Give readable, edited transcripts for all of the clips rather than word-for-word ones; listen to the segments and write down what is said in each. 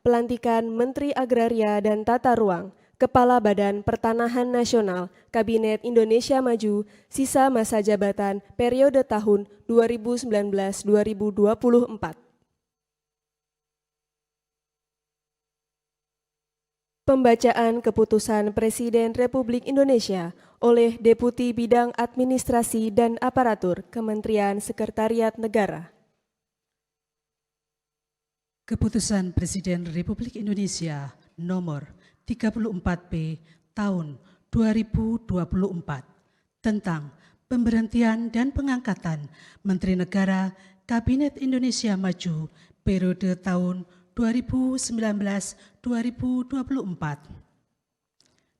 pelantikan Menteri Agraria dan Tata Ruang, Kepala Badan Pertanahan Nasional, Kabinet Indonesia Maju, sisa masa jabatan periode tahun 2019-2024. Pembacaan Keputusan Presiden Republik Indonesia oleh Deputi Bidang Administrasi dan Aparatur Kementerian Sekretariat Negara. Keputusan Presiden Republik Indonesia nomor 34P tahun 2024 tentang pemberhentian dan pengangkatan Menteri Negara Kabinet Indonesia Maju periode tahun 2019-2024.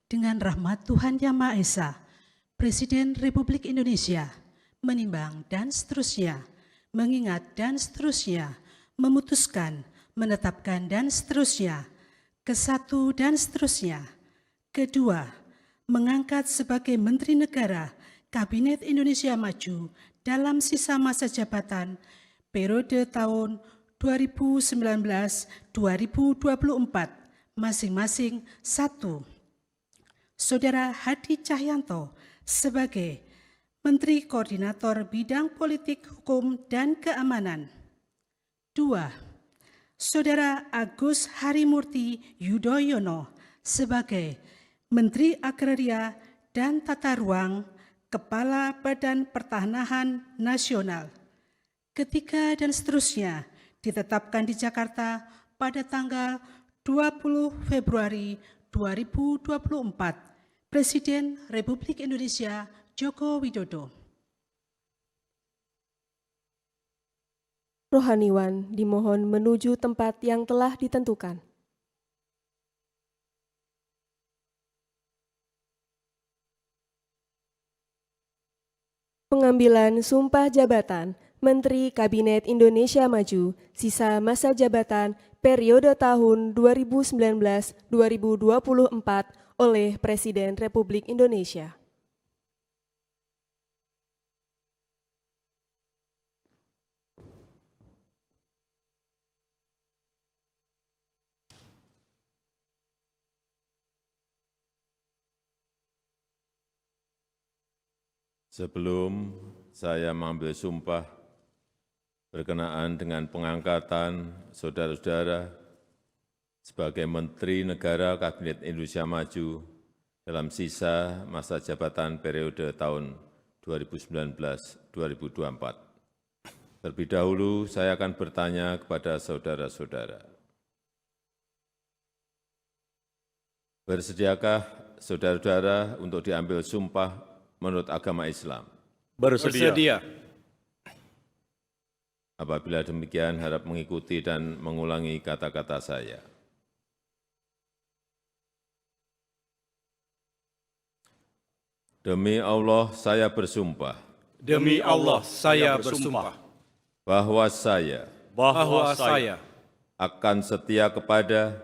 Dengan rahmat Tuhan Yang Maha Esa, Presiden Republik Indonesia menimbang dan seterusnya, mengingat dan seterusnya, memutuskan, menetapkan dan seterusnya, kesatu dan seterusnya. Kedua, mengangkat sebagai Menteri Negara Kabinet Indonesia Maju dalam sisa masa jabatan periode tahun 2019-2024 masing-masing 1. Saudara Hadi Cahyanto sebagai Menteri Koordinator Bidang Politik, Hukum, dan Keamanan. 2. Saudara Agus Harimurti Yudhoyono sebagai Menteri Agraria dan Tata Ruang, Kepala Badan Pertanahan Nasional. Ketiga dan seterusnya ditetapkan di Jakarta pada tanggal 20 Februari 2024, Presiden Republik Indonesia Joko Widodo. Rohaniwan dimohon menuju tempat yang telah ditentukan. Pengambilan sumpah jabatan Menteri Kabinet Indonesia Maju, sisa masa jabatan periode tahun 2019-2024 oleh Presiden Republik Indonesia. Sebelum saya mengambil sumpah berkenaan dengan pengangkatan saudara-saudara sebagai Menteri Negara Kabinet Indonesia Maju dalam sisa masa jabatan periode tahun 2019-2024. Terlebih dahulu saya akan bertanya kepada saudara-saudara. Bersediakah saudara-saudara untuk diambil sumpah menurut agama Islam? Bersedia. Apabila demikian, harap mengikuti dan mengulangi kata-kata saya. Demi Allah, saya bersumpah. Demi Allah, saya bersumpah. Bahwa saya akan setia kepada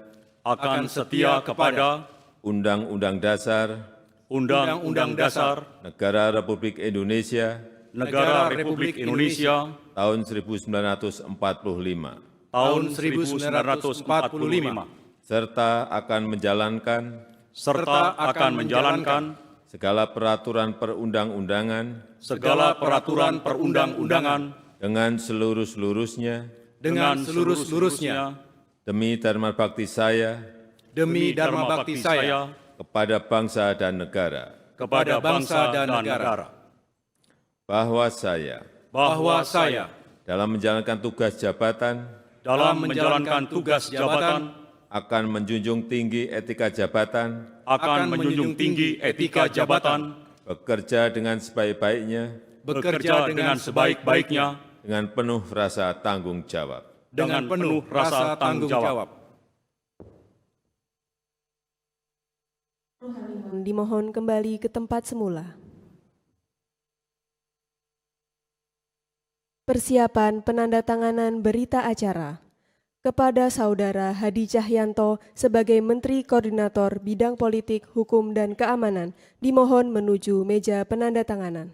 Undang-Undang Dasar Negara Republik Indonesia tahun 1945 serta akan menjalankan segala peraturan perundang-undangan dengan seluruh-seluruhnya demi dharma bakti saya kepada bangsa dan negara. Bahwa saya dalam menjalankan tugas jabatan akan menjunjung tinggi etika jabatan, bekerja dengan sebaik-baiknya, dengan penuh rasa tanggung jawab. Dimohon kembali ke tempat semula. Persiapan penandatanganan berita acara. Kepada Saudara Hadi Cahyanto sebagai Menteri Koordinator Bidang Politik, Hukum, dan Keamanan, dimohon menuju meja penandatanganan.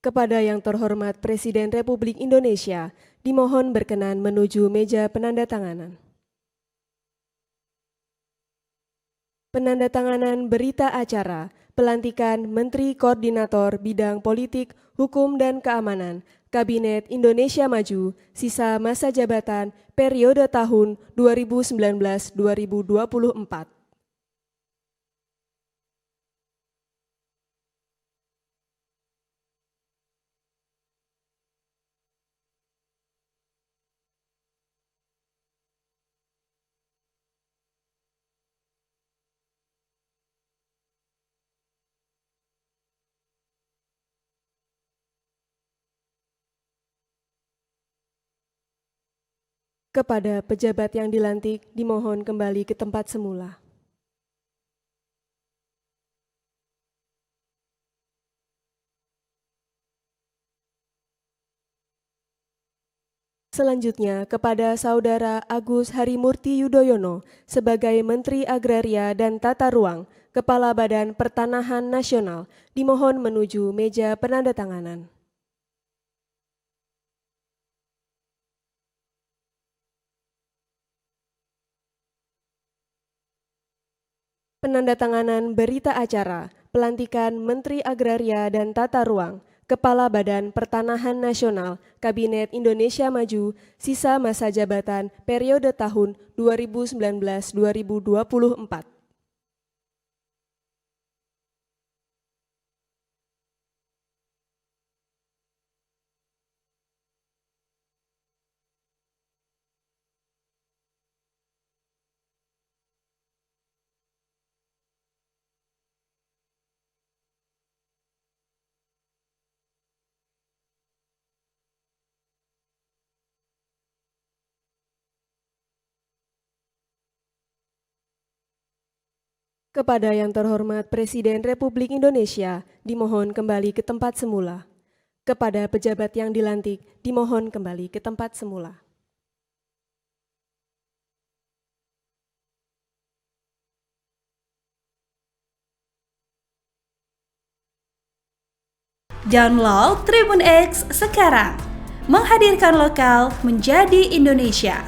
Kepada yang terhormat Presiden Republik Indonesia, dimohon berkenan menuju meja penandatanganan. Penandatanganan berita acara pelantikan Menteri Koordinator Bidang Politik, Hukum dan Keamanan, Kabinet Indonesia Maju, sisa masa jabatan periode tahun 2019-2024. Kepada pejabat yang dilantik, dimohon kembali ke tempat semula. Selanjutnya, kepada Saudara Agus Harimurti Yudhoyono sebagai Menteri Agraria dan Tata Ruang, Kepala Badan Pertanahan Nasional, dimohon menuju meja penandatanganan. Penandatanganan berita acara pelantikan Menteri Agraria dan Tata Ruang, Kepala Badan Pertanahan Nasional, Kabinet Indonesia Maju, sisa masa jabatan periode tahun 2019-2024. Kepada yang terhormat Presiden Republik Indonesia, dimohon kembali ke tempat semula. Kepada pejabat yang dilantik, dimohon kembali ke tempat semula. Download Tribun X sekarang, menghadirkan lokal menjadi Indonesia.